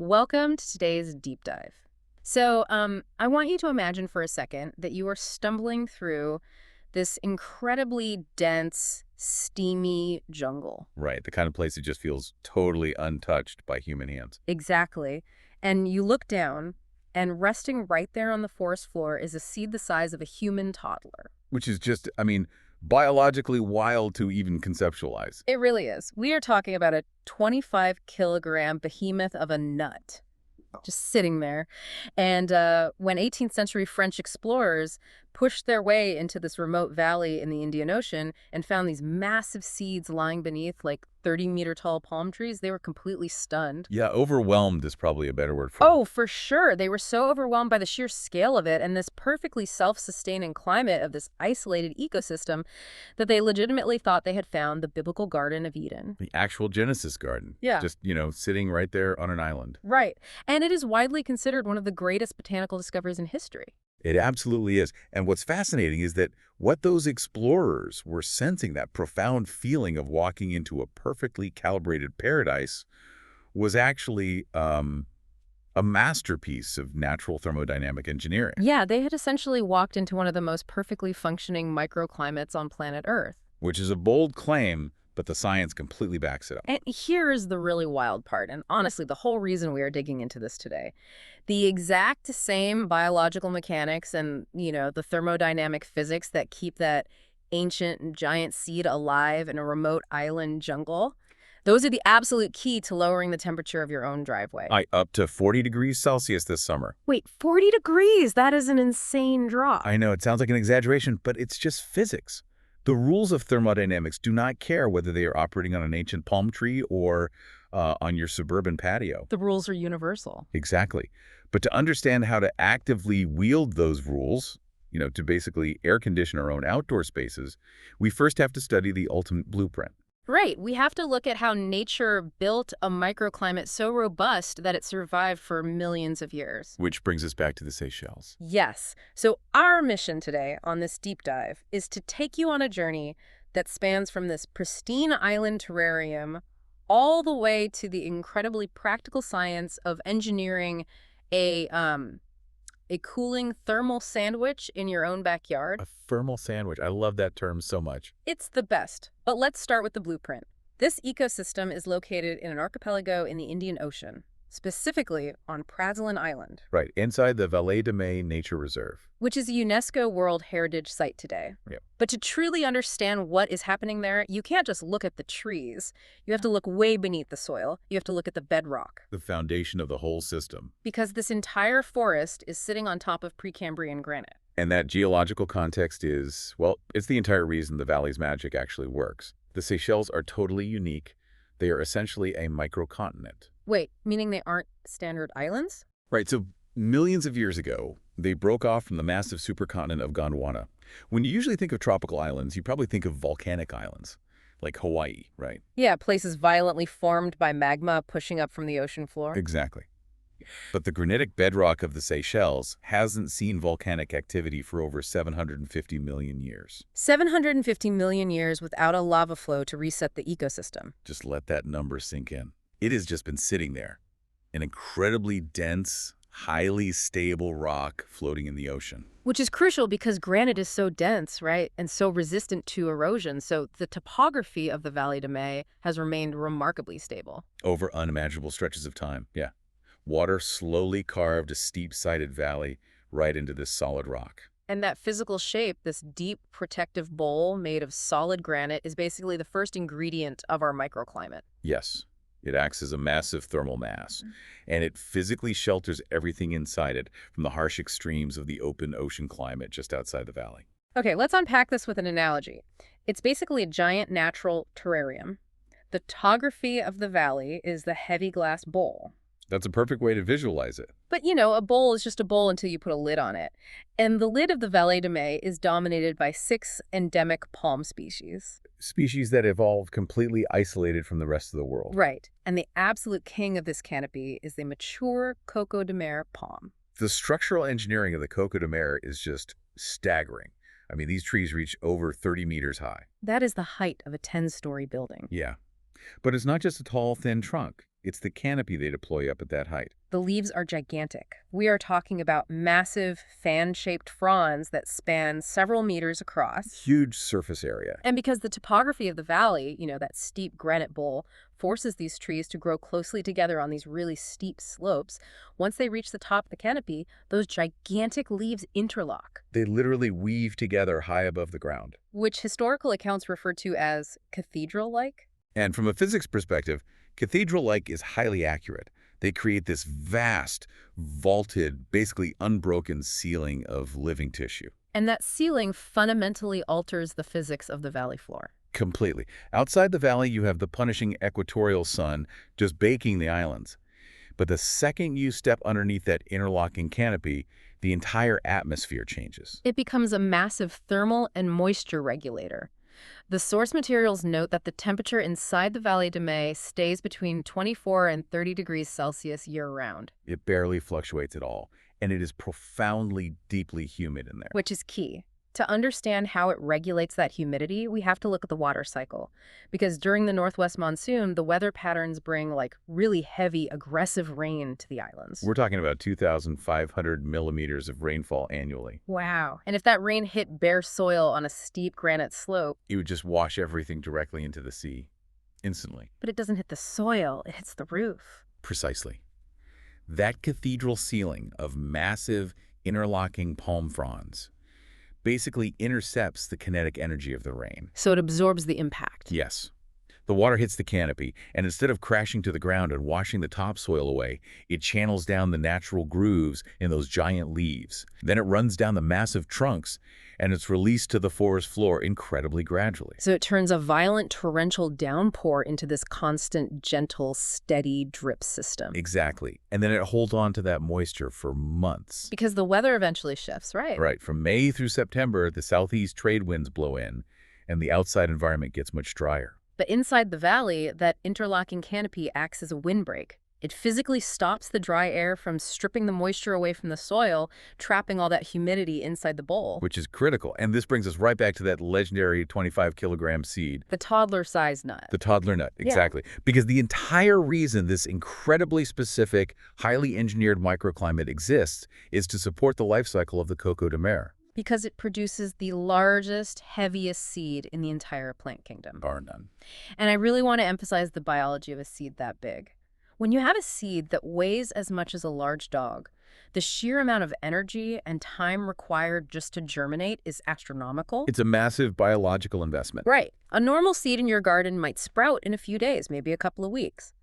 Welcome to today's deep dive. I want you to imagine for a second that you are stumbling through this incredibly dense, steamy jungle. Right, the kind of place that just feels totally untouched by human hands. Exactly. And you look down, and resting right there on the forest floor is a seed the size of a human toddler. Which is just, biologically wild to even conceptualize. It really is. We are talking about a 25-kilogram behemoth of a nut, just sitting there. And when 18th century French explorers pushed their way into this remote valley in the Indian Ocean and found these massive seeds lying beneath like 30-meter tall palm trees, they were completely stunned. Yeah, overwhelmed is probably a better word for it. Oh, for sure. They were so overwhelmed by the sheer scale of it and this perfectly self-sustaining climate of this isolated ecosystem that they legitimately thought they had found the biblical Garden of Eden. The actual Genesis garden. Yeah. Just, sitting right there on an island. Right. And it is widely considered one of the greatest botanical discoveries in history. It absolutely is. And what's fascinating is that what those explorers were sensing, that profound feeling of walking into a perfectly calibrated paradise, was actually a masterpiece of natural thermodynamic engineering. Yeah, they had essentially walked into one of the most perfectly functioning microclimates on planet Earth. Which is a bold claim, but the science completely backs it up. And here is the really wild part, and honestly, the whole reason we are digging into this today. The exact same biological mechanics and, the thermodynamic physics that keep that ancient and giant seed alive in a remote island jungle, those are the absolute key to lowering the temperature of your own driveway. Up to 40 degrees Celsius this summer. Wait, 40 degrees? That is an insane drop. I know, it sounds like an exaggeration, but it's just physics. The rules of thermodynamics do not care whether they are operating on an ancient palm tree or on your suburban patio. The rules are universal. Exactly. But to understand how to actively wield those rules, to basically air condition our own outdoor spaces, we first have to study the ultimate blueprint. Right. We have to look at how nature built a microclimate so robust that it survived for millions of years. Which brings us back to the Seychelles. Yes. So our mission today on this deep dive is to take you on a journey that spans from this pristine island terrarium all the way to the incredibly practical science of engineering a cooling thermal sandwich in your own backyard. A thermal sandwich. I love that term so much. It's the best. But let's start with the blueprint. This ecosystem is located in an archipelago in the Indian Ocean, specifically on Praslin Island, Right, inside the Vallée de Mai Nature Reserve. which is a UNESCO World Heritage Site today. Yep. But to truly understand what is happening there, you can't just look at the trees. You have to look way beneath the soil. You have to look at the bedrock. The foundation of the whole system. Because this entire forest is sitting on top of Precambrian granite. And that geological context is, well, it's the entire reason the valley's magic actually works. The Seychelles are totally unique. They are essentially a microcontinent. Wait, meaning they aren't standard islands? Right, so millions of years ago, they broke off from the massive supercontinent of Gondwana. When you usually think of tropical islands, you probably think of volcanic islands, like Hawaii, right? Yeah, places violently formed by magma pushing up from the ocean floor. Exactly. But the granitic bedrock of the Seychelles hasn't seen volcanic activity for over 750 million years. 750 million years without a lava flow to reset the ecosystem. Just let that number sink in. It has just been sitting there, an incredibly dense, highly stable rock floating in the ocean. Which is crucial because granite is so dense, right, and so resistant to erosion. So the topography of the Vallée de Mai has remained remarkably stable. Over unimaginable stretches of time, yeah. Water slowly carved a steep-sided valley right into this solid rock. And that physical shape, this deep protective bowl made of solid granite, is basically the first ingredient of our microclimate. Yes, it acts as a massive thermal mass, and it physically shelters everything inside it from the harsh extremes of the open ocean climate just outside the valley. Okay, let's unpack this with an analogy. It's basically a giant natural terrarium. The topography of the valley is the heavy glass bowl. That's a perfect way to visualize it. But, a bowl is just a bowl until you put a lid on it. And the lid of the Vallée de Mai is dominated by 6 endemic palm species. Species that evolved completely isolated from the rest of the world. Right. And the absolute king of this canopy is the mature Coco de Mer palm. The structural engineering of the Coco de Mer is just staggering. These trees reach over 30 meters high. That is the height of a 10-story building. Yeah. But it's not just a tall, thin trunk. It's the canopy they deploy up at that height. The leaves are gigantic. We are talking about massive fan-shaped fronds that span several meters across. Huge surface area. And because the topography of the valley, that steep granite bowl, forces these trees to grow closely together on these really steep slopes, once they reach the top of the canopy, those gigantic leaves interlock, They literally weave together high above the ground. which historical accounts refer to as cathedral-like. And from a physics perspective, cathedral-like is highly accurate. They create this vast, vaulted, basically unbroken ceiling of living tissue. And that ceiling fundamentally alters the physics of the valley floor. Completely. Outside the valley, you have the punishing equatorial sun just baking the islands. But the second you step underneath that interlocking canopy, the entire atmosphere changes. It becomes a massive thermal and moisture regulator. The source materials note that the temperature inside the Valley de Mai stays between 24 and 30 degrees Celsius year-round, It barely fluctuates at all, and it is profoundly, deeply humid in there. which is key. To understand how it regulates that humidity, we have to look at the water cycle. Because during the northwest monsoon, the weather patterns bring really heavy, aggressive rain to the islands. We're talking about 2,500 millimeters of rainfall annually. Wow. And if that rain hit bare soil on a steep granite slope, It would just wash everything directly into the sea, instantly. but it doesn't hit the soil, it hits the roof. Precisely. That cathedral ceiling of massive, interlocking palm fronds basically intercepts the kinetic energy of the rain. So it absorbs the impact. Yes. The water hits the canopy, and instead of crashing to the ground and washing the topsoil away, it channels down the natural grooves in those giant leaves. Then it runs down the massive trunks, and it's released to the forest floor incredibly gradually. So it turns a violent torrential downpour into this constant, gentle, steady drip system. Exactly. And then it holds on to that moisture for months. Because the weather eventually shifts, right? Right. From May through September, the southeast trade winds blow in, and the outside environment gets much drier. But inside the valley, that interlocking canopy acts as a windbreak. It physically stops the dry air from stripping the moisture away from the soil, trapping all that humidity inside the bowl. Which is critical. And this brings us right back to that legendary 25-kilogram seed. The toddler-sized nut. The toddler nut, exactly. Because the entire reason this incredibly specific, highly engineered microclimate exists is to support the life cycle of the coco de mer. Because it produces the largest, heaviest seed in the entire plant kingdom. Bar none. And I really want to emphasize the biology of a seed that big. When you have a seed that weighs as much as a large dog, the sheer amount of energy and time required just to germinate is astronomical. It's a massive biological investment. Right. A normal seed in your garden might sprout in a few days, maybe a couple of weeks.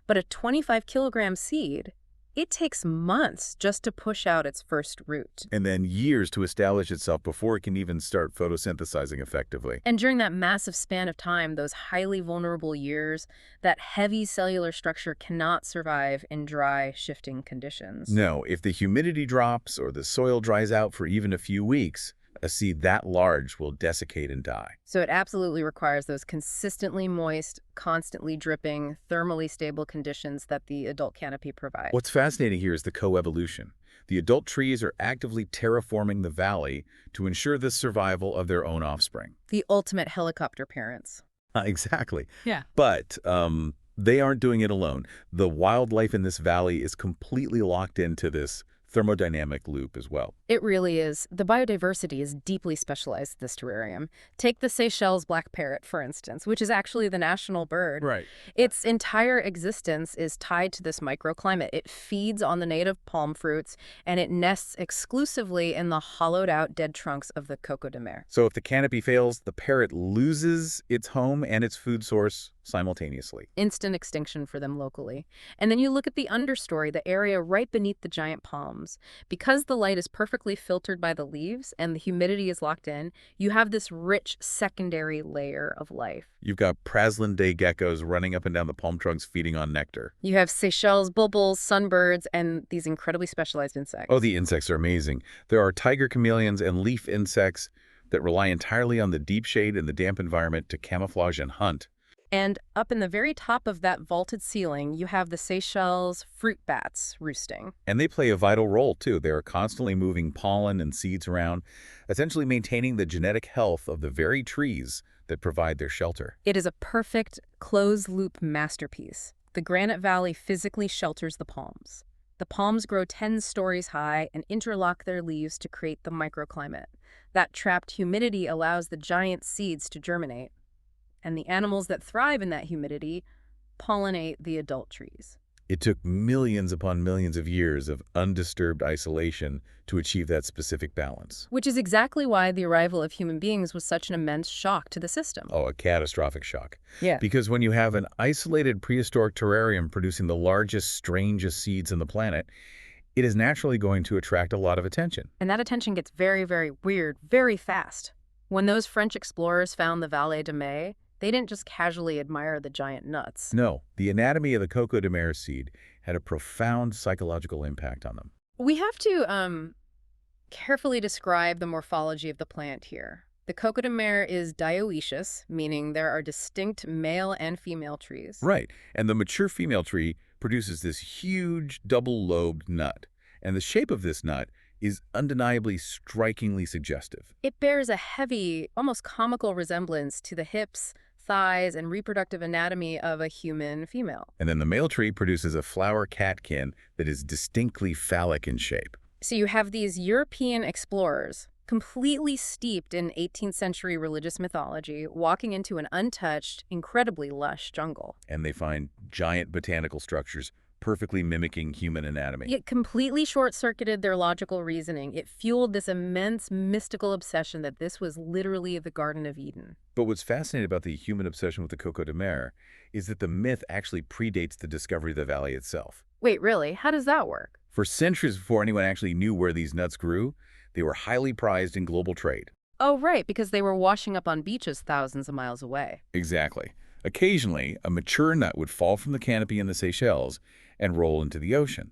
But a 25-kilogram seed, it takes months just to push out its first root. And then years to establish itself before it can even start photosynthesizing effectively. And during that massive span of time, those highly vulnerable years, that heavy cellular structure cannot survive in dry, shifting conditions. No, if the humidity drops or the soil dries out for even a few weeks, a seed that large will desiccate and die. So it absolutely requires those consistently moist, constantly dripping, thermally stable conditions that the adult canopy provides. What's fascinating here is the coevolution. The adult trees are actively terraforming the valley to ensure the survival of their own offspring. The ultimate helicopter parents. Exactly. Yeah. But they aren't doing it alone. The wildlife in this valley is completely locked into this thermodynamic loop as well. It really is. The biodiversity is deeply specialized in this terrarium. Take the Seychelles black parrot, for instance, which is actually the national bird. Right. Its entire existence is tied to this microclimate. It feeds on the native palm fruits, and it nests exclusively in the hollowed-out dead trunks of the coco de mer. So if the canopy fails, the parrot loses its home and its food source simultaneously. Instant extinction for them locally. And then you look at the understory, the area right beneath the giant palms. Because the light is perfectly filtered by the leaves and the humidity is locked in, you have this rich secondary layer of life. You've got praslin day geckos running up and down the palm trunks feeding on nectar. You have Seychelles bulbuls, sunbirds, and these incredibly specialized insects. Oh, the insects are amazing. There are tiger chameleons and leaf insects that rely entirely on the deep shade and the damp environment to camouflage and hunt. And up in the very top of that vaulted ceiling, you have the Seychelles fruit bats roosting. And they play a vital role, too. They are constantly moving pollen and seeds around, essentially maintaining the genetic health of the very trees that provide their shelter. It is a perfect closed-loop masterpiece. The granite valley physically shelters the palms. The palms grow 10 stories high and interlock their leaves to create the microclimate. That trapped humidity allows the giant seeds to germinate, and the animals that thrive in that humidity pollinate the adult trees. It took millions upon millions of years of undisturbed isolation to achieve that specific balance. Which is exactly why the arrival of human beings was such an immense shock to the system. Oh, a catastrophic shock. Yeah. Because when you have an isolated prehistoric terrarium producing the largest, strangest seeds on the planet, it is naturally going to attract a lot of attention. And that attention gets very, very weird very fast. When those French explorers found the Vallée de Mai, they didn't just casually admire the giant nuts. No, the anatomy of the coco de mer seed had a profound psychological impact on them. We have to carefully describe the morphology of the plant here. The coco de mer is dioecious, meaning there are distinct male and female trees. Right, and the mature female tree produces this huge double-lobed nut. And the shape of this nut is undeniably strikingly suggestive. It bears a heavy, almost comical resemblance to the hips, thighs, and reproductive anatomy of a human female. And then the male tree produces a flower catkin that is distinctly phallic in shape. So you have these European explorers, completely steeped in 18th century religious mythology, walking into an untouched, incredibly lush jungle. And they find giant botanical structures perfectly mimicking human anatomy. It completely short-circuited their logical reasoning. It fueled this immense mystical obsession that this was literally the Garden of Eden. But what's fascinating about the human obsession with the coco de mer is that the myth actually predates the discovery of the valley itself. Wait, really? How does that work? For centuries before anyone actually knew where these nuts grew, they were highly prized in global trade. Oh, right, because they were washing up on beaches thousands of miles away. Exactly. Occasionally, a mature nut would fall from the canopy in the Seychelles and roll into the ocean.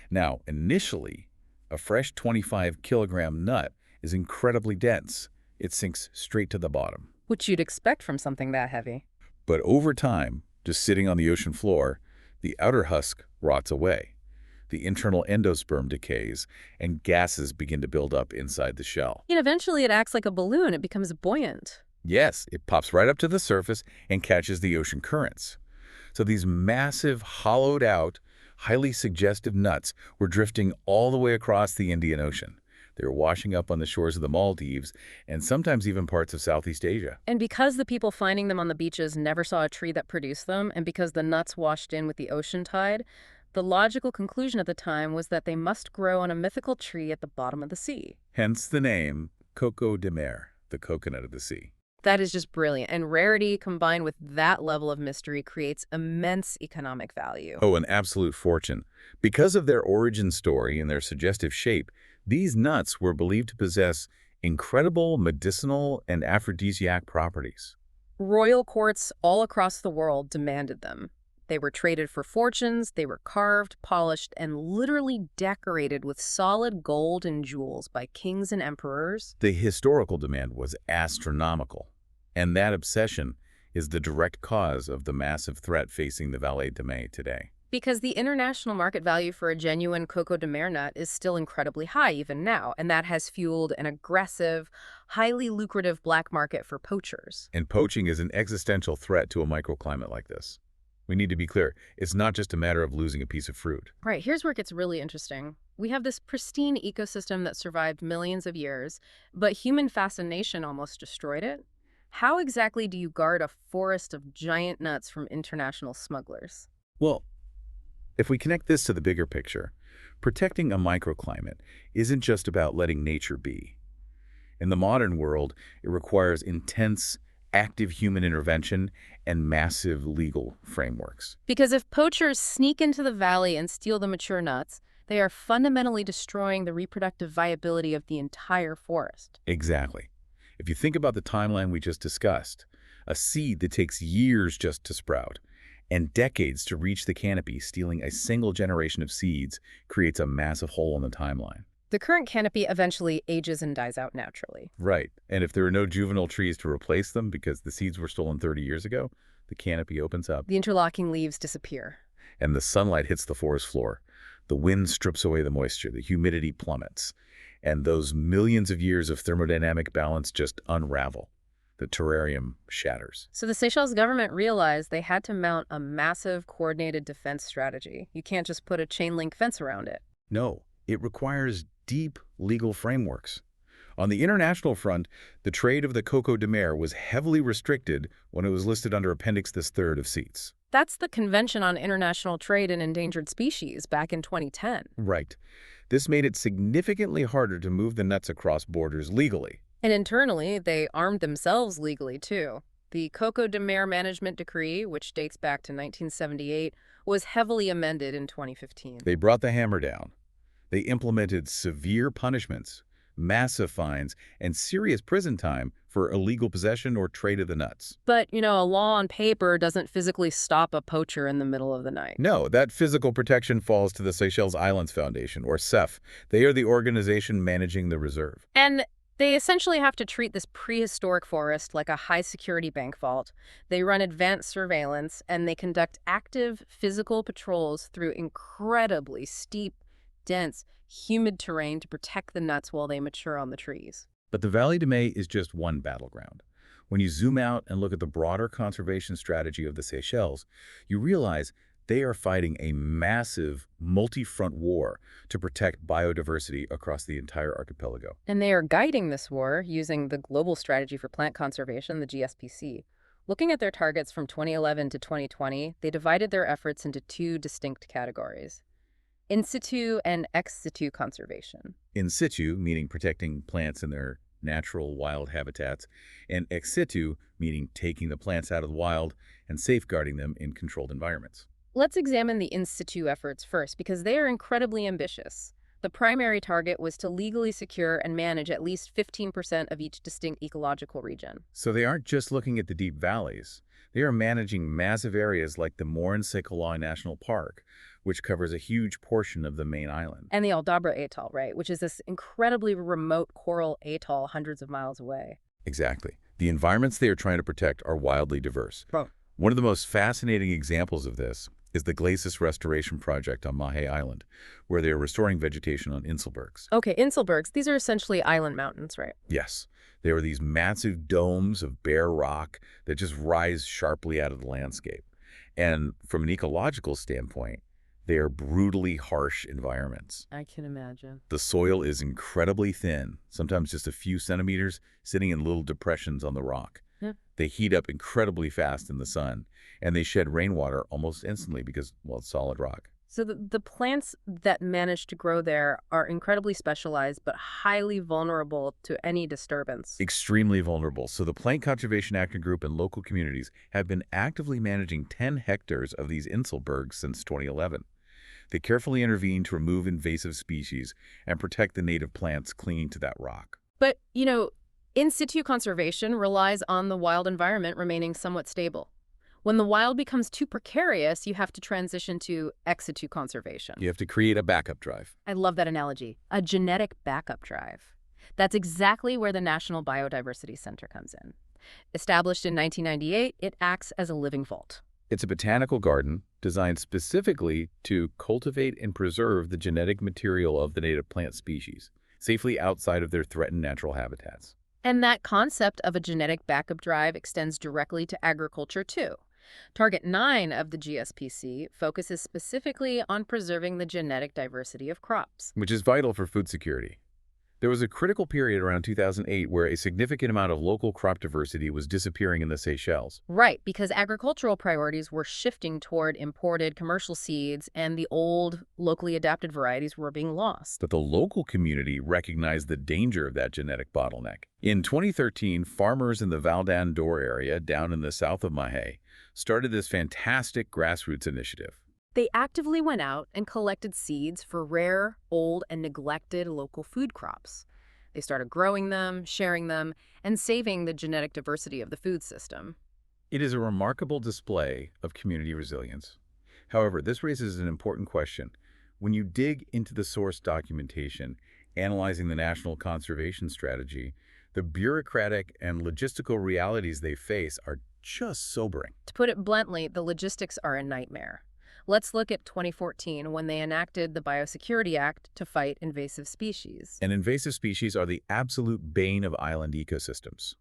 Now, initially, a fresh 25-kilogram nut is incredibly dense. It sinks straight to the bottom. Which you'd expect from something that heavy. But over time, just sitting on the ocean floor, the outer husk rots away. The internal endosperm decays, and gases begin to build up inside the shell. And eventually it acts like a balloon. It becomes buoyant. Yes, it pops right up to the surface and catches the ocean currents. So these massive, hollowed-out, highly suggestive nuts were drifting all the way across the Indian Ocean. They were washing up on the shores of the Maldives and sometimes even parts of Southeast Asia. And because the people finding them on the beaches never saw a tree that produced them, and because the nuts washed in with the ocean tide, the logical conclusion at the time was that they must grow on a mythical tree at the bottom of the sea. Hence the name coco de mer, the coconut of the sea. That is just brilliant. And rarity combined with that level of mystery creates immense economic value. Oh, an absolute fortune. Because of their origin story and their suggestive shape, these nuts were believed to possess incredible medicinal and aphrodisiac properties. Royal courts all across the world demanded them. They were traded for fortunes, they were carved, polished, and literally decorated with solid gold and jewels by kings and emperors. The historical demand was astronomical, and that obsession is the direct cause of the massive threat facing the Vallée de Mai today. Because the international market value for a genuine coco de mer nut is still incredibly high even now, and that has fueled an aggressive, highly lucrative black market for poachers. And poaching is an existential threat to a microclimate like this. We need to be clear, it's not just a matter of losing a piece of fruit. Right, here's where it gets really interesting. We have this pristine ecosystem that survived millions of years, but human fascination almost destroyed it. How exactly do you guard a forest of giant nuts from international smugglers? Well, if we connect this to the bigger picture, protecting a microclimate isn't just about letting nature be. In the modern world, it requires intense, active human intervention and massive legal frameworks. Because if poachers sneak into the valley and steal the mature nuts, they are fundamentally destroying the reproductive viability of the entire forest. Exactly. If you think about the timeline we just discussed, a seed that takes years just to sprout and decades to reach the canopy, stealing a single generation of seeds creates a massive hole in the timeline. The current canopy eventually ages and dies out naturally. Right. And if there are no juvenile trees to replace them because the seeds were stolen 30 years ago, the canopy opens up. The interlocking leaves disappear. And the sunlight hits the forest floor. The wind strips away the moisture. The humidity plummets. And those millions of years of thermodynamic balance just unravel. The terrarium shatters. So the Seychelles government realized they had to mount a massive coordinated defense strategy. You can't just put a chain link fence around it. No, it requires deep legal frameworks. On the international front, the trade of the coco de mer was heavily restricted when it was listed under Appendix III of CITES. That's the Convention on International Trade in Endangered Species back in 2010. Right. This made it significantly harder to move the nuts across borders legally. And internally, they armed themselves legally, too. The Coco de Mer Management Decree, which dates back to 1978, was heavily amended in 2015. They brought the hammer down. They implemented severe punishments, massive fines, and serious prison time for illegal possession or trade of the nuts. But, a law on paper doesn't physically stop a poacher in the middle of the night. No, that physical protection falls to the Seychelles Islands Foundation, or CEF. They are the organization managing the reserve. And they essentially have to treat this prehistoric forest like a high-security bank vault. They run advanced surveillance, and they conduct active physical patrols through incredibly steep, dense, humid terrain to protect the nuts while they mature on the trees. But the Valley de Mai is just one battleground. When you zoom out and look at the broader conservation strategy of the Seychelles, you realize they are fighting a massive, multi-front war to protect biodiversity across the entire archipelago. And they are guiding this war using the Global Strategy for Plant Conservation, the GSPC. Looking at their targets from 2011 to 2020, they divided their efforts into two distinct categories: in situ and ex situ conservation. In situ, meaning protecting plants in their natural wild habitats, and ex situ, meaning taking the plants out of the wild and safeguarding them in controlled environments. Let's examine the in situ efforts first, because they are incredibly ambitious. The primary target was to legally secure and manage at least 15% of each distinct ecological region. So they aren't just looking at the deep valleys. They are managing massive areas like the Morin-Sekolah National Park, which covers a huge portion of the main island. And the Aldabra Atoll, right, which is this incredibly remote coral atoll hundreds of miles away. Exactly. The environments they are trying to protect are wildly diverse. One of the most fascinating examples of this is the Glacis Restoration Project on Mahé Island, where they are restoring vegetation on Inselbergs. Okay, Inselbergs, these are essentially island mountains, right? Yes, they are these massive domes of bare rock that just rise sharply out of the landscape. And from an ecological standpoint, they are brutally harsh environments. I can imagine. The soil is incredibly thin, sometimes just a few centimeters, sitting in little depressions on the rock. Yeah. They heat up incredibly fast in the sun, and they shed rainwater almost instantly because, well, it's solid rock. So the plants that manage to grow there are incredibly specialized but highly vulnerable to any disturbance. Extremely vulnerable. So the Plant Conservation Action Group and local communities have been actively managing 10 hectares of these Inselbergs since 2011. They carefully intervene to remove invasive species and protect the native plants clinging to that rock. But, in situ conservation relies on the wild environment remaining somewhat stable. When the wild becomes too precarious, you have to transition to ex situ conservation. You have to create a backup drive. I love that analogy. A genetic backup drive. That's exactly where the National Biodiversity Center comes in. Established in 1998, it acts as a living vault. It's a botanical garden designed specifically to cultivate and preserve the genetic material of the native plant species, safely outside of their threatened natural habitats. And that concept of a genetic backup drive extends directly to agriculture, too. Target 9 of the GSPC focuses specifically on preserving the genetic diversity of crops. Which is vital for food security. There was a critical period around 2008 where a significant amount of local crop diversity was disappearing in the Seychelles. Right, because agricultural priorities were shifting toward imported commercial seeds and the old, locally adapted varieties were being lost. But the local community recognized the danger of that genetic bottleneck. In 2013, farmers in the Val d'Andorre area down in the south of Mahé started this fantastic grassroots initiative. They actively went out and collected seeds for rare, old, and neglected local food crops. They started growing them, sharing them, and saving the genetic diversity of the food system. It is a remarkable display of community resilience. However, this raises an important question. When you dig into the source documentation, analyzing the National Conservation Strategy, the bureaucratic and logistical realities they face are just sobering. To put it bluntly, the logistics are a nightmare. Let's look at 2014 when they enacted the Biosecurity Act to fight invasive species. And invasive species are the absolute bane of island ecosystems.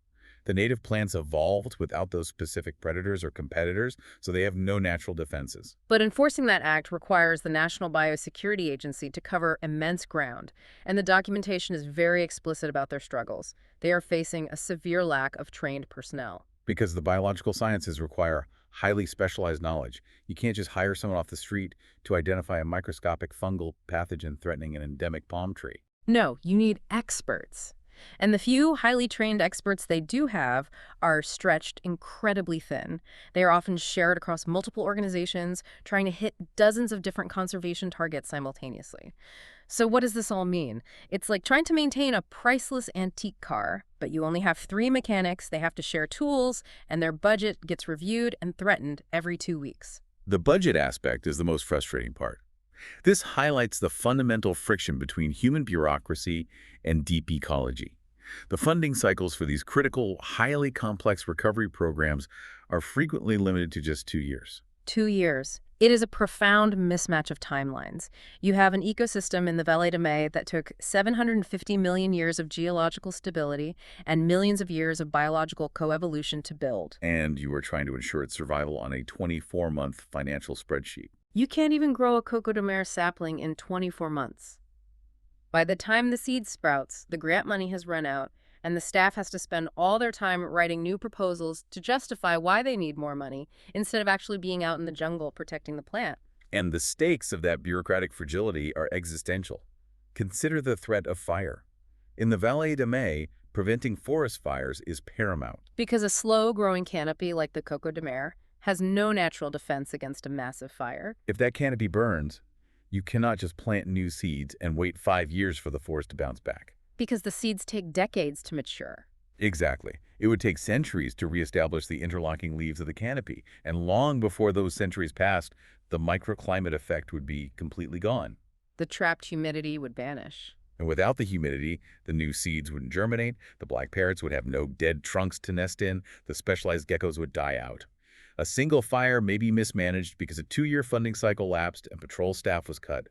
The native plants evolved without those specific predators or competitors, so they have no natural defenses. But enforcing that act requires the National Biosecurity Agency to cover immense ground, and the documentation is very explicit about their struggles. They are facing a severe lack of trained personnel. Because the biological sciences require highly specialized knowledge. You can't just hire someone off the street to identify a microscopic fungal pathogen threatening an endemic palm tree. No, you need experts. And the few highly trained experts they do have are stretched incredibly thin. They are often shared across multiple organizations, trying to hit dozens of different conservation targets simultaneously. So what does this all mean? It's like trying to maintain a priceless antique car, but you only have 3 mechanics, they have to share tools, and their budget gets reviewed and threatened every 2 weeks. The budget aspect is the most frustrating part. This highlights the fundamental friction between human bureaucracy and deep ecology. The funding cycles for these critical, highly complex recovery programs are frequently limited to just 2 years. 2 years. It is a profound mismatch of timelines. You have an ecosystem in the Vallée de Mai that took 750 million years of geological stability and millions of years of biological coevolution to build. And you are trying to ensure its survival on a 24-month financial spreadsheet. You can't even grow a coco de mer sapling in 24 months. By the time the seed sprouts, the grant money has run out, and the staff has to spend all their time writing new proposals to justify why they need more money, instead of actually being out in the jungle protecting the plant. And the stakes of that bureaucratic fragility are existential. Consider the threat of fire. In the Vallée de Mai, preventing forest fires is paramount. Because a slow-growing canopy like the coco de mer has no natural defense against a massive fire. If that canopy burns, you cannot just plant new seeds and wait 5 years for the forest to bounce back. Because the seeds take decades to mature. Exactly. It would take centuries to reestablish the interlocking leaves of the canopy, and long before those centuries passed, the microclimate effect would be completely gone. The trapped humidity would vanish. And without the humidity, the new seeds wouldn't germinate, the black parrots would have no dead trunks to nest in, the specialized geckos would die out. A single fire, may be mismanaged because a 2-year funding cycle lapsed and patrol staff was cut,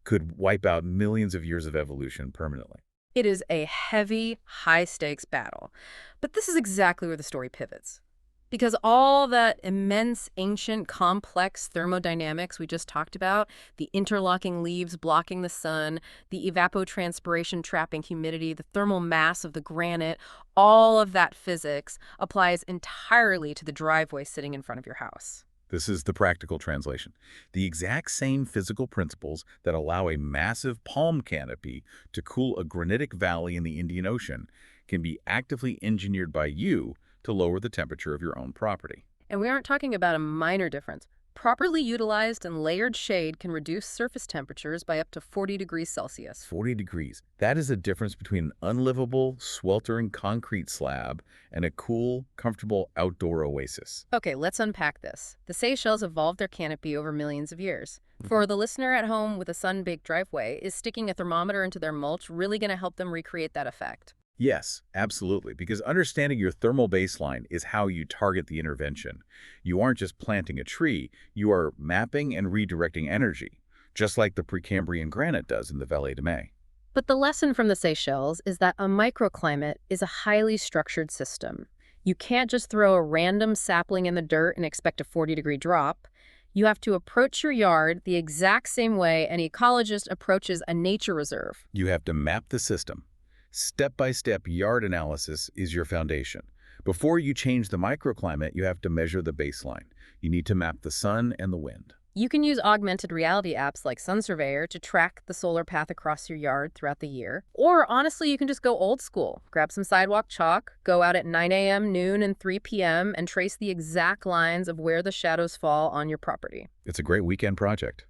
could wipe out millions of years of evolution permanently. It is a heavy, high-stakes battle. But this is exactly where the story pivots. Because all that immense, ancient, complex thermodynamics we just talked about, the interlocking leaves blocking the sun, the evapotranspiration trapping humidity, the thermal mass of the granite, all of that physics applies entirely to the driveway sitting in front of your house. This is the practical translation. The exact same physical principles that allow a massive palm canopy to cool a granitic valley in the Indian Ocean can be actively engineered by you to lower the temperature of your own property. And we aren't talking about a minor difference. Properly utilized and layered shade can reduce surface temperatures by up to 40 degrees Celsius. 40 degrees. That is the difference between an unlivable, sweltering concrete slab and a cool, comfortable outdoor oasis. Okay, let's unpack this. The Seychelles evolved their canopy over millions of years. For the listener at home with a sun-baked driveway, is sticking a thermometer into their mulch really going to help them recreate that effect? Yes, absolutely, because understanding your thermal baseline is how you target the intervention. You aren't just planting a tree, you are mapping and redirecting energy, just like the Precambrian granite does in the Vallée de Mai. But the lesson from the Seychelles is that a microclimate is a highly structured system. You can't just throw a random sapling in the dirt and expect a 40-degree drop. You have to approach your yard the exact same way an ecologist approaches a nature reserve. You have to map the system. Step-by-step yard analysis is your foundation. Before you change the microclimate, you have to measure the baseline. You need to map the sun and the wind. You can use augmented reality apps like Sun Surveyor to track the solar path across your yard throughout the year. Or honestly, you can just go old school. Grab some sidewalk chalk, go out at 9 a.m., noon, and 3 p.m., and trace the exact lines of where the shadows fall on your property. It's a great weekend project.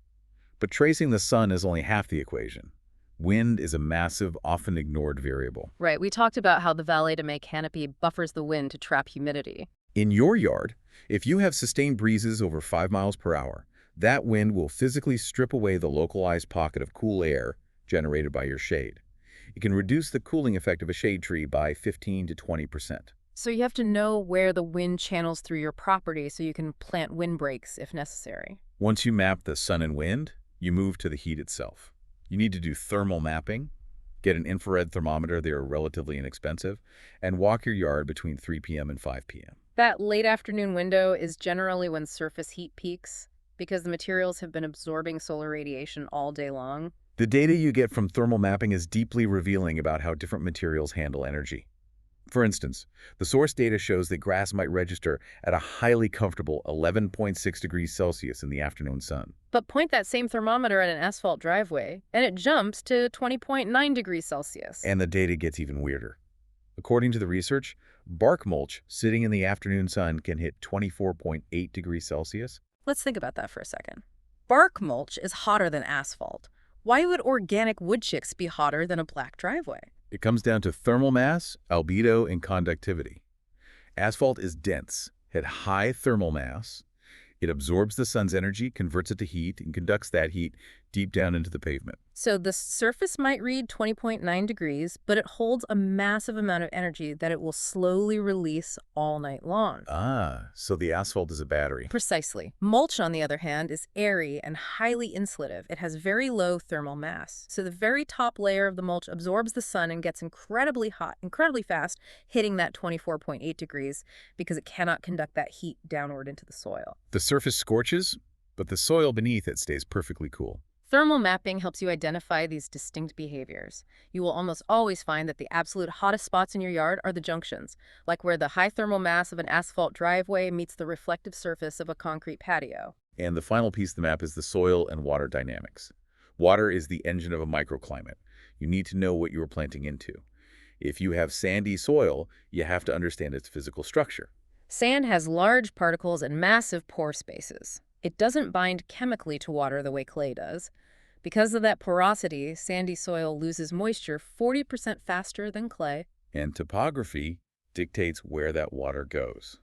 But tracing the sun is only half the equation. Wind is a massive, often ignored variable. Right, we talked about how the Vallée de Mai canopy buffers the wind to trap humidity. In your yard, if you have sustained breezes over 5 miles per hour, that wind will physically strip away the localized pocket of cool air generated by your shade. It can reduce the cooling effect of a shade tree by 15 to 20%. So you have to know where the wind channels through your property so you can plant windbreaks if necessary. Once you map the sun and wind, you move to the heat itself. You need to do thermal mapping, Get an infrared thermometer, they are relatively inexpensive, and walk your yard between 3 p.m. and 5 p.m. That late afternoon window is generally when surface heat peaks because the materials have been absorbing solar radiation all day long. The data you get from thermal mapping is deeply revealing about how different materials handle energy. For instance, the source data shows that grass might register at a highly comfortable 11.6 degrees Celsius in the afternoon sun. But point that same thermometer at an asphalt driveway, and it jumps to 20.9 degrees Celsius. And the data gets even weirder. According to the research, bark mulch sitting in the afternoon sun can hit 24.8 degrees Celsius. Let's think about that for a second. Bark mulch is hotter than asphalt. Why would organic wood chips be hotter than a black driveway? It comes down to thermal mass, albedo, and conductivity. Asphalt is dense, had high thermal mass. It absorbs the sun's energy, converts it to heat, and conducts that heat deep down into the pavement. So the surface might read 20.9 degrees, but it holds a massive amount of energy that it will slowly release all night long. So the asphalt is a battery. Precisely. Mulch, on the other hand, is airy and highly insulative. It has very low thermal mass. So the very top layer of the mulch absorbs the sun and gets incredibly hot, incredibly fast, hitting that 24.8 degrees because it cannot conduct that heat downward into the soil. The surface scorches, but the soil beneath it stays perfectly cool. Thermal mapping helps you identify these distinct behaviors. You will almost always find that the absolute hottest spots in your yard are the junctions, like where the high thermal mass of an asphalt driveway meets the reflective surface of a concrete patio. And the final piece of the map is the soil and water dynamics. Water is the engine of a microclimate. You need to know what you are planting into. If you have sandy soil, you have to understand its physical structure. Sand has large particles and massive pore spaces. It doesn't bind chemically to water the way clay does. Because of that porosity, sandy soil loses moisture 40% faster than clay. And topography dictates where that water goes.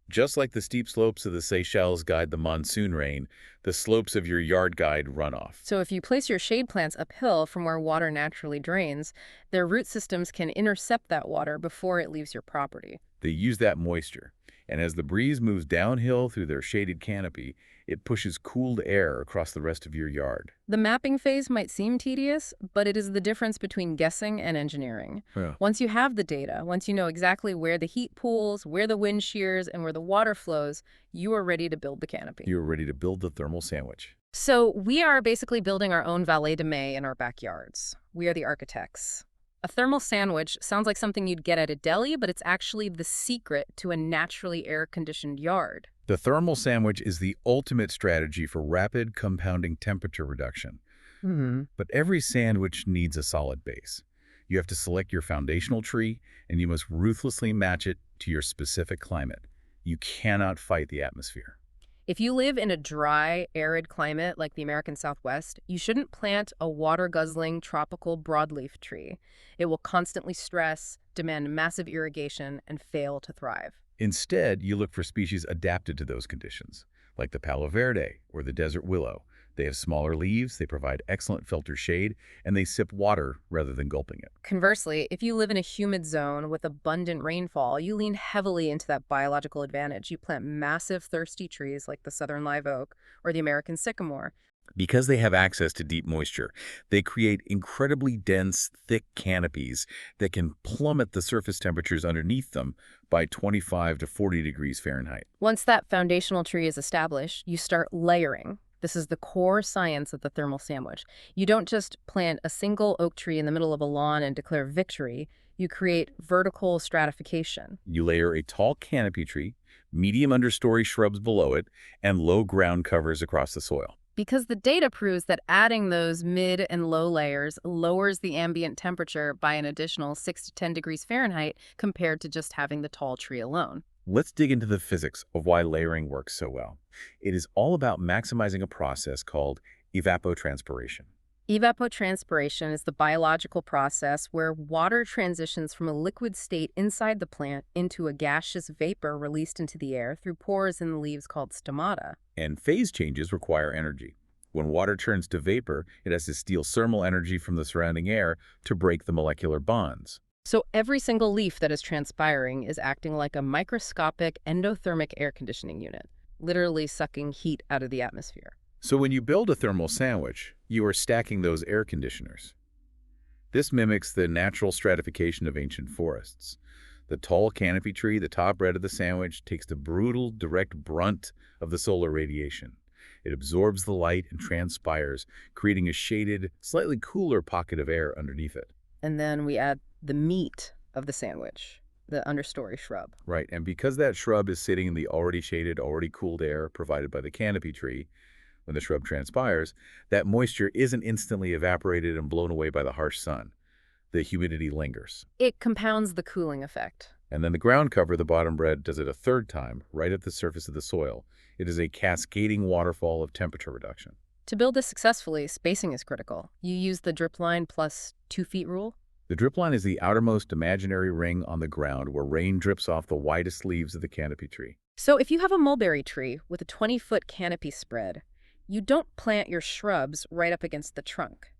Just like the steep slopes of the Seychelles guide the monsoon rain, the slopes of your yard guide runoff. So if you place your shade plants uphill from where water naturally drains, their root systems can intercept that water before it leaves your property. They use that moisture, and as the breeze moves downhill through their shaded canopy, it pushes cooled air across the rest of your yard. The mapping phase might seem tedious, but it is the difference between guessing and engineering. Yeah. Once you have the data, once you know exactly where the heat pools, where the wind shears, and where the water flows, you are ready to build the canopy. You're ready to build the thermal sandwich. So we are basically building our own valet de mai in our backyards. We are the architects. A thermal sandwich sounds like something you'd get at a deli, but it's actually the secret to a naturally air-conditioned yard. The thermal sandwich is the ultimate strategy for rapid compounding temperature reduction. But every sandwich needs a solid base. You have to select your foundational tree, and you must ruthlessly match it to your specific climate. You cannot fight the atmosphere. If you live in a dry, arid climate like the American Southwest, you shouldn't plant a water-guzzling tropical broadleaf tree. It will constantly stress, demand massive irrigation, and fail to thrive. Instead, you look for species adapted to those conditions, like the palo verde or the desert willow. They have smaller leaves, they provide excellent filter shade, and they sip water rather than gulping it. Conversely, if you live in a humid zone with abundant rainfall, you lean heavily into that biological advantage. You plant massive, thirsty trees like the southern live oak or the American sycamore. Because they have access to deep moisture, they create incredibly dense, thick canopies that can plummet the surface temperatures underneath them by 25 to 40 degrees Fahrenheit. Once that foundational tree is established, you start layering. This is the core science of the thermal sandwich. You don't just plant a single oak tree in the middle of a lawn and declare victory. You create vertical stratification. You layer a tall canopy tree, medium understory shrubs below it, and low ground covers across the soil. Because the data proves that adding those mid and low layers lowers the ambient temperature by an additional 6 to 10 degrees Fahrenheit compared to just having the tall tree alone. Let's dig into the physics of why layering works so well. It is all about maximizing a process called evapotranspiration. Evapotranspiration is the biological process where water transitions from a liquid state inside the plant into a gaseous vapor released into the air through pores in the leaves called stomata. And phase changes require energy. When water turns to vapor, it has to steal thermal energy from the surrounding air to break the molecular bonds. So every single leaf that is transpiring is acting like a microscopic endothermic air conditioning unit, literally sucking heat out of the atmosphere. So when you build a thermal sandwich, you are stacking those air conditioners. This mimics the natural stratification of ancient forests. The tall canopy tree, the top red of the sandwich, takes the brutal, direct brunt of the solar radiation. It absorbs the light and transpires, creating a shaded, slightly cooler pocket of air underneath it. And then we add the meat of the sandwich, the understory shrub. Right, and because that shrub is sitting in the already shaded, already cooled air provided by the canopy tree, when the shrub transpires, that moisture isn't instantly evaporated and blown away by the harsh sun. The humidity lingers. It compounds the cooling effect. And then the ground cover, the bottom bread, does it a third time, right at the surface of the soil. It is a cascading waterfall of temperature reduction. To build this successfully, spacing is critical. You use the drip line plus 2 feet rule. The drip line is the outermost imaginary ring on the ground where rain drips off the widest leaves of the canopy tree. So if you have a mulberry tree with a 20-foot canopy spread, you don't plant your shrubs right up against the trunk.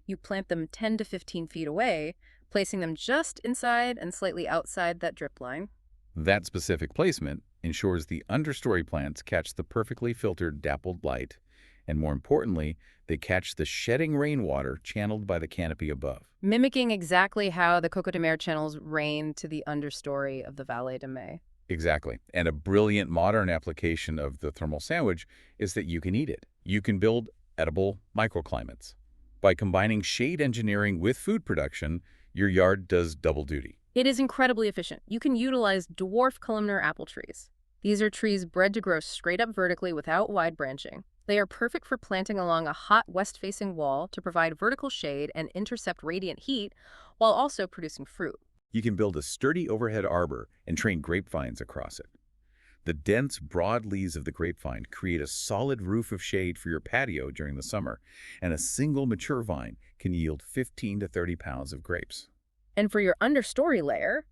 You plant them 10 to 15 feet away, placing them just inside and slightly outside that drip line. That specific placement ensures the understory plants catch the perfectly filtered dappled light, and more importantly, they catch the shedding rainwater channeled by the canopy above. Mimicking exactly how the Coco de Mer channels rain to the understory of the Vallée de Mai. Exactly. And a brilliant modern application of the thermal sandwich is that you can eat it. You can build edible microclimates. By combining shade engineering with food production, your yard does double duty. It is incredibly efficient. You can utilize dwarf columnar apple trees. These are trees bred to grow straight up vertically without wide branching. They are perfect for planting along a hot west-facing wall to provide vertical shade and intercept radiant heat while also producing fruit. You can build a sturdy overhead arbor and train grapevines across it. The dense, broad leaves of the grapevine create a solid roof of shade for your patio during the summer, and a single mature vine can yield 15 to 30 pounds of grapes. And for your understory layer,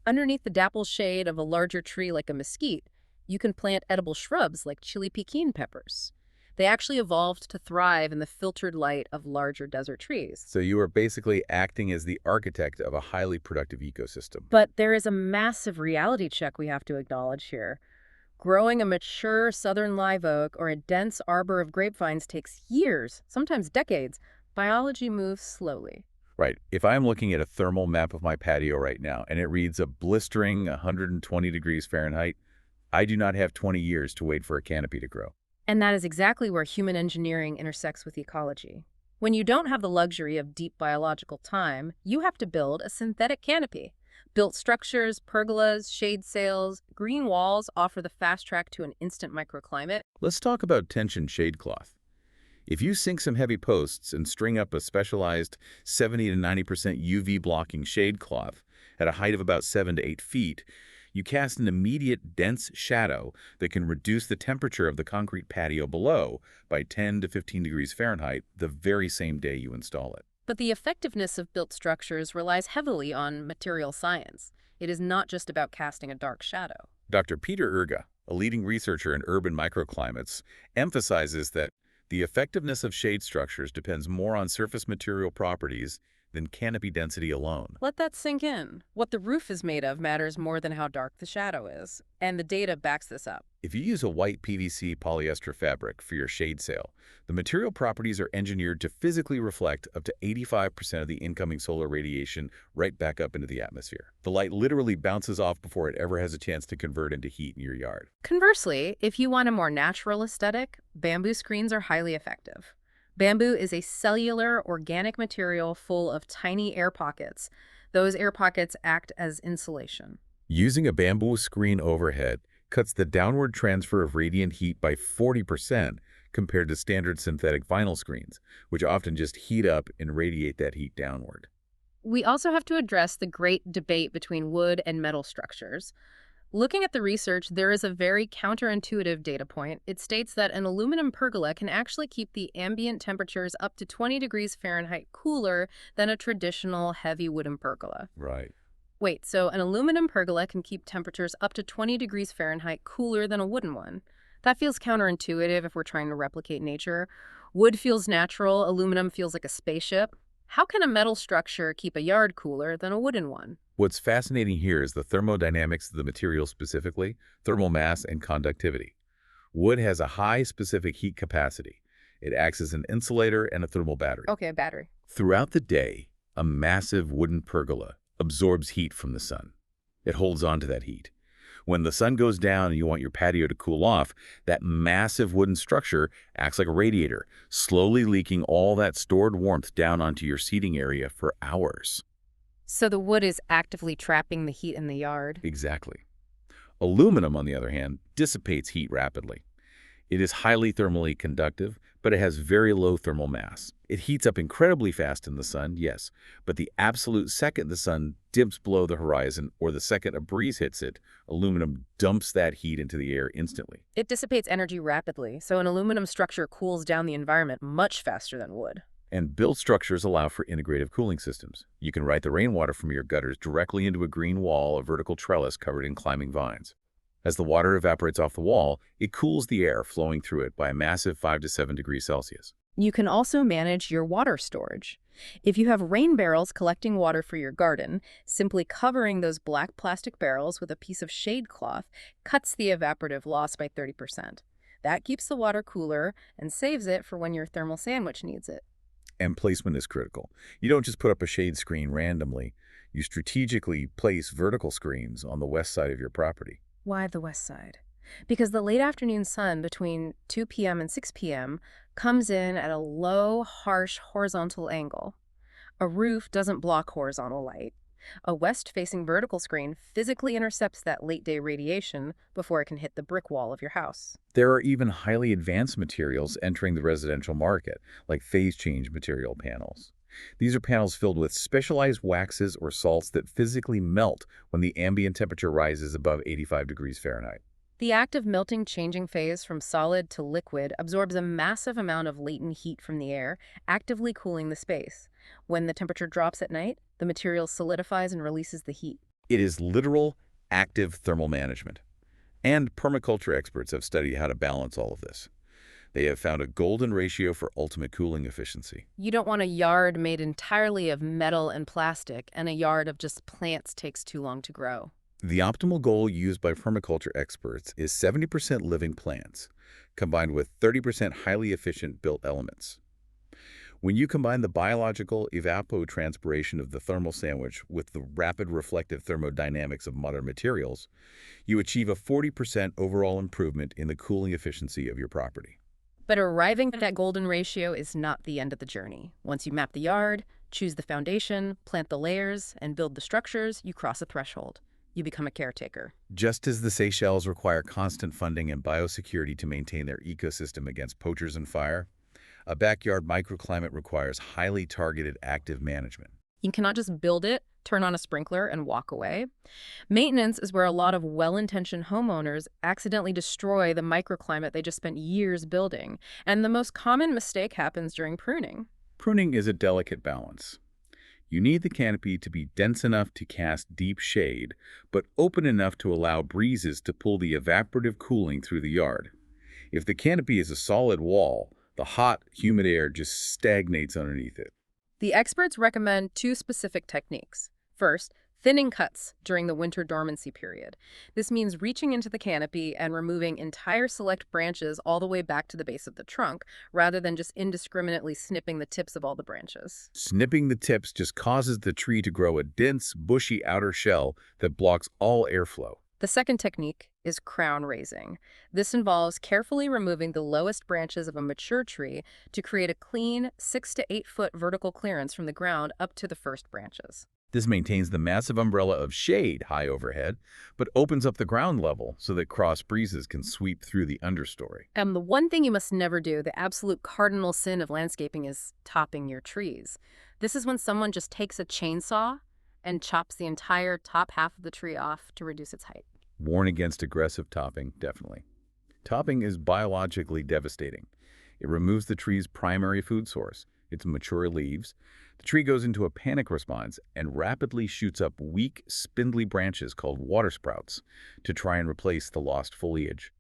underneath the dapple shade of a larger tree like a mesquite, you can plant edible shrubs like chili piquin peppers. They actually evolved to thrive in the filtered light of larger desert trees. So you are basically acting as the architect of a highly productive ecosystem. But there is a massive reality check we have to acknowledge here. Growing a mature southern live oak or a dense arbor of grapevines takes years, sometimes decades. Biology moves slowly. Right. If I'm looking at a thermal map of my patio right now and it reads a blistering 120 degrees Fahrenheit, I do not have 20 years to wait for a canopy to grow. And that is exactly where human engineering intersects with ecology. When you don't have the luxury of deep biological time, you have to build a synthetic canopy. Built structures, pergolas, shade sails, green walls offer the fast track to an instant microclimate. Let's talk about tension shade cloth. If you sink some heavy posts and string up a specialized 70 to 90% UV blocking shade cloth at a height of about 7 to 8 feet, you cast an immediate dense shadow that can reduce the temperature of the concrete patio below by 10 to 15 degrees Fahrenheit the very same day you install it. But the effectiveness of built structures relies heavily on material science. It is not just about casting a dark shadow. Dr. Peter Erga, a leading researcher in urban microclimates, emphasizes that the effectiveness of shade structures depends more on surface material properties than canopy density alone. Let that sink in. What the roof is made of matters more than how dark the shadow is, and the data backs this up. If you use a white PVC polyester fabric for your shade sail, the material properties are engineered to physically reflect up to 85% of the incoming solar radiation right back up into the atmosphere. The light literally bounces off before it ever has a chance to convert into heat in your yard. Conversely, if you want a more natural aesthetic, bamboo screens are highly effective. Bamboo is a cellular, organic material full of tiny air pockets. Those air pockets act as insulation. Using a bamboo screen overhead cuts the downward transfer of radiant heat by 40% compared to standard synthetic vinyl screens, which often just heat up and radiate that heat downward. We also have to address the great debate between wood and metal structures. Looking at the research, there is a very counterintuitive data point. It states that an aluminum pergola can actually keep the ambient temperatures up to 20 degrees Fahrenheit cooler than a traditional heavy wooden pergola. Right. Wait, so an aluminum pergola can keep temperatures up to 20 degrees Fahrenheit cooler than a wooden one. That feels counterintuitive if we're trying to replicate nature. Wood feels natural, aluminum feels like a spaceship. How can a metal structure keep a yard cooler than a wooden one? What's fascinating here is the thermodynamics of the material specifically, thermal mass and conductivity. Wood has a high specific heat capacity. It acts as an insulator and a thermal battery. Okay, a battery. Throughout the day, A massive wooden pergola absorbs heat from the sun. It holds on to that heat. When the sun goes down and you want your patio to cool off, that massive wooden structure acts like a radiator, slowly leaking all that stored warmth down onto your seating area for hours. So the wood is actively trapping the heat in the yard. Exactly. Aluminum, on the other hand, dissipates heat rapidly. It is highly thermally conductive, but it has very low thermal mass. It heats up incredibly fast in the sun, yes, but the absolute second the sun dips below the horizon or the second a breeze hits it, aluminum dumps that heat into the air instantly. It dissipates energy rapidly, so an aluminum structure cools down the environment much faster than wood. And built structures allow for integrative cooling systems. You can route the rainwater from your gutters directly into a green wall or vertical trellis covered in climbing vines. As the water evaporates off the wall, it cools the air flowing through it by a massive 5 to 7 degrees Celsius. You can also manage your water storage. If you have rain barrels collecting water for your garden, simply covering those black plastic barrels with a piece of shade cloth cuts the evaporative loss by 30%. That keeps the water cooler and saves it for when your thermal sandwich needs it. And placement is critical. You don't just put up a shade screen randomly. You strategically place vertical screens on the west side of your property. Why the west side? Because the late afternoon sun between 2 p.m. and 6 p.m. comes in at a low, harsh horizontal angle. A roof doesn't block horizontal light. A west-facing vertical screen physically intercepts that late-day radiation before it can hit the brick wall of your house. There are even highly advanced materials entering the residential market, like phase change material panels. These are panels filled with specialized waxes or salts that physically melt when the ambient temperature rises above 85 degrees Fahrenheit. The act of melting changing phase from solid to liquid absorbs a massive amount of latent heat from the air, actively cooling the space. When the temperature drops at night, the material solidifies and releases the heat. It is literal, active thermal management. And permaculture experts have studied how to balance all of this. They have found a golden ratio for ultimate cooling efficiency. You don't want a yard made entirely of metal and plastic, and a yard of just plants takes too long to grow. The optimal goal used by permaculture experts is 70% living plants, combined with 30% highly efficient built elements. When you combine the biological evapotranspiration of the thermal sandwich with the rapid reflective thermodynamics of modern materials, you achieve a 40% overall improvement in the cooling efficiency of your property. But arriving at that golden ratio is not the end of the journey. Once you map the yard, choose the foundation, plant the layers, and build the structures, you cross a threshold. You become a caretaker. Just as the Seychelles require constant funding and biosecurity to maintain their ecosystem against poachers and fire, a backyard microclimate requires highly targeted active management. You cannot just build it, turn on a sprinkler, and walk away. Maintenance is where a lot of well-intentioned homeowners accidentally destroy the microclimate they just spent years building. And the most common mistake happens during pruning. Pruning is a delicate balance. You need the canopy to be dense enough to cast deep shade, but open enough to allow breezes to pull the evaporative cooling through the yard. If the canopy is a solid wall, the hot, humid air just stagnates underneath it. The experts recommend two specific techniques. First, thinning cuts during the winter dormancy period. This means reaching into the canopy and removing entire select branches all the way back to the base of the trunk, rather than just indiscriminately snipping the tips of all the branches. Snipping the tips just causes the tree to grow a dense, bushy outer shell that blocks all airflow. The second technique is crown raising. This involves carefully removing the lowest branches of a mature tree to create a clean 6 to 8 foot vertical clearance from the ground up to the first branches. This maintains the massive umbrella of shade high overhead, but opens up the ground level so that cross breezes can sweep through the understory. And the one thing you must never do, the absolute cardinal sin of landscaping, is topping your trees. This is when someone just takes a chainsaw and chops the entire top half of the tree off to reduce its height. Warn against aggressive topping, definitely. Topping is biologically devastating. It removes the tree's primary food source, its mature leaves. The tree goes into a panic response and rapidly shoots up weak, spindly branches called water sprouts to try and replace the lost foliage.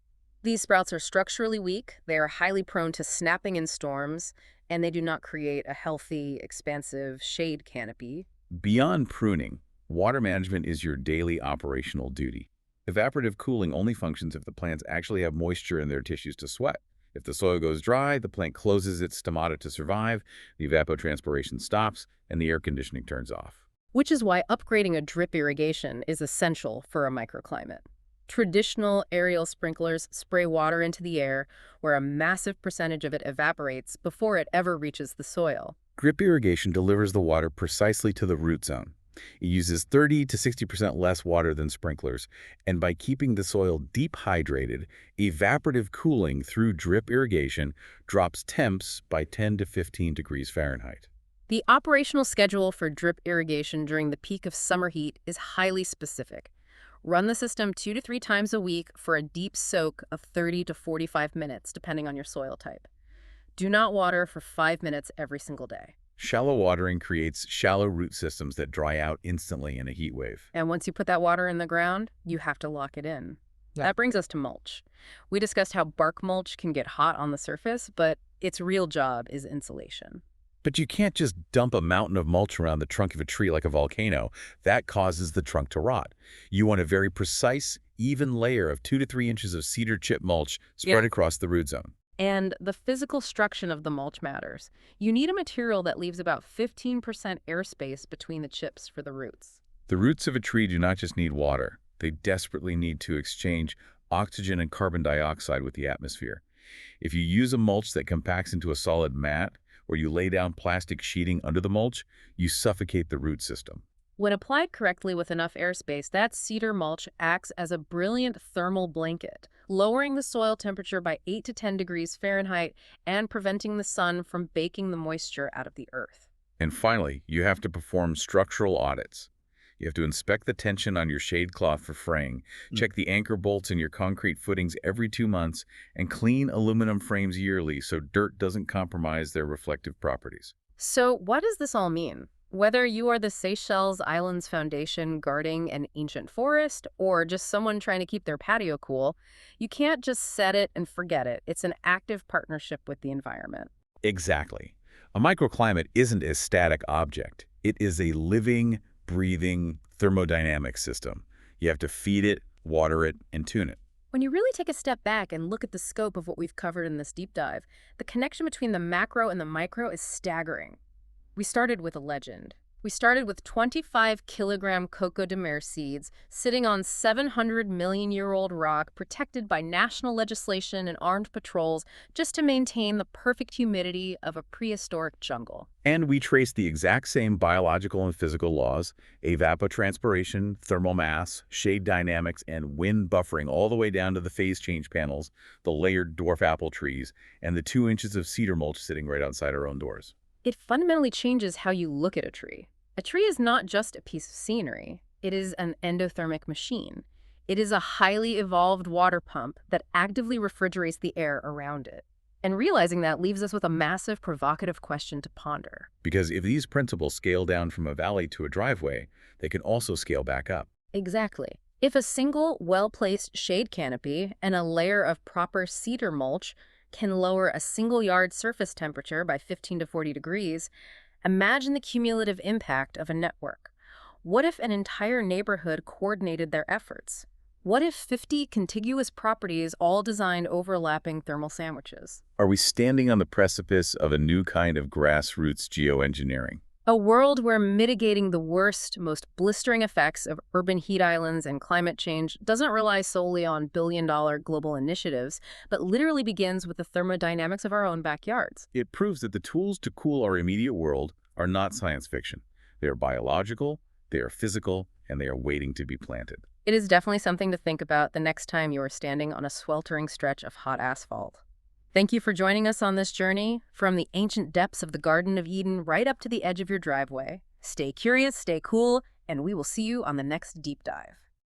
These sprouts are structurally weak, they are highly prone to snapping in storms, and they do not create a healthy, expansive shade canopy. Beyond pruning, water management is your daily operational duty. Evaporative cooling only functions if the plants actually have moisture in their tissues to sweat. If the soil goes dry, the plant closes its stomata to survive, the evapotranspiration stops, and the air conditioning turns off. Which is why upgrading a drip irrigation is essential for a microclimate. Traditional aerial sprinklers spray water into the air, where a massive percentage of it evaporates before it ever reaches the soil. Drip irrigation delivers the water precisely to the root zone. It uses 30 to 60% less water than sprinklers, and by keeping the soil deep hydrated, evaporative cooling through drip irrigation drops temps by 10 to 15 degrees Fahrenheit. The operational schedule for drip irrigation during the peak of summer heat is highly specific. Run the system 2 to 3 times a week for a deep soak of 30 to 45 minutes, depending on your soil type. Do not water for 5 minutes every single day. Shallow watering creates shallow root systems that dry out instantly in a heat wave. And once you put that water in the ground, you have to lock it in. Yeah. That brings us to mulch. We discussed how bark mulch can get hot on the surface, but its real job is insulation. But you can't just dump a mountain of mulch around the trunk of a tree like a volcano. That causes the trunk to rot. You want a very precise, even layer of 2 to 3 inches of cedar chip mulch spread across the root zone. And the physical structure of the mulch matters. You need a material that leaves about 15% airspace between the chips for the roots. The roots of a tree do not just need water. They desperately need to exchange oxygen and carbon dioxide with the atmosphere. If you use a mulch that compacts into a solid mat, or you lay down plastic sheeting under the mulch, you suffocate the root system. When applied correctly with enough airspace, that cedar mulch acts as a brilliant thermal blanket, lowering the soil temperature by 8 to 10 degrees Fahrenheit and preventing the sun from baking the moisture out of the earth. And finally, you have to perform structural audits. You have to inspect the tension on your shade cloth for fraying, check the anchor bolts in your concrete footings every 2 months, and clean aluminum frames yearly so dirt doesn't compromise their reflective properties. So what does this all mean? Whether you are the Seychelles Islands Foundation guarding an ancient forest or just someone trying to keep their patio cool, you can't just set it and forget it. It's an active partnership with the environment. Exactly. A microclimate isn't a static object. It is a living, breathing thermodynamic system. You have to feed it, water it, and tune it. When you really take a step back and look at the scope of what we've covered in this deep dive, the connection between the macro and the micro is staggering. We started with a legend. We started with 25-kilogram Coco de Mer seeds sitting on 700-million-year-old rock protected by national legislation and armed patrols just to maintain the perfect humidity of a prehistoric jungle. And we trace the exact same biological and physical laws, evapotranspiration, thermal mass, shade dynamics, and wind buffering all the way down to the phase change panels, the layered dwarf apple trees, and the 2 inches of cedar mulch sitting right outside our own doors. It fundamentally changes how you look at a tree. A tree is not just a piece of scenery. It is an endothermic machine. It is a highly evolved water pump that actively refrigerates the air around it. And realizing that leaves us with a massive, provocative question to ponder. Because if these principles scale down from a valley to a driveway, they can also scale back up. Exactly. If a single, well-placed shade canopy and a layer of proper cedar mulch can lower a single yard surface temperature by 15 to 40 degrees, imagine the cumulative impact of a network. What if an entire neighborhood coordinated their efforts? What if 50 contiguous properties all designed overlapping thermal sandwiches? Are we standing on the precipice of a new kind of grassroots geoengineering? A world where mitigating the worst, most blistering effects of urban heat islands and climate change doesn't rely solely on billion-dollar global initiatives, but literally begins with the thermodynamics of our own backyards. It proves that the tools to cool our immediate world are not science fiction. They are biological, they are physical, and they are waiting to be planted. It is definitely something to think about the next time you are standing on a sweltering stretch of hot asphalt. Thank you for joining us on this journey, from the ancient depths of the Garden of Eden right up to the edge of your driveway. Stay curious, stay cool, and we will see you on the next deep dive.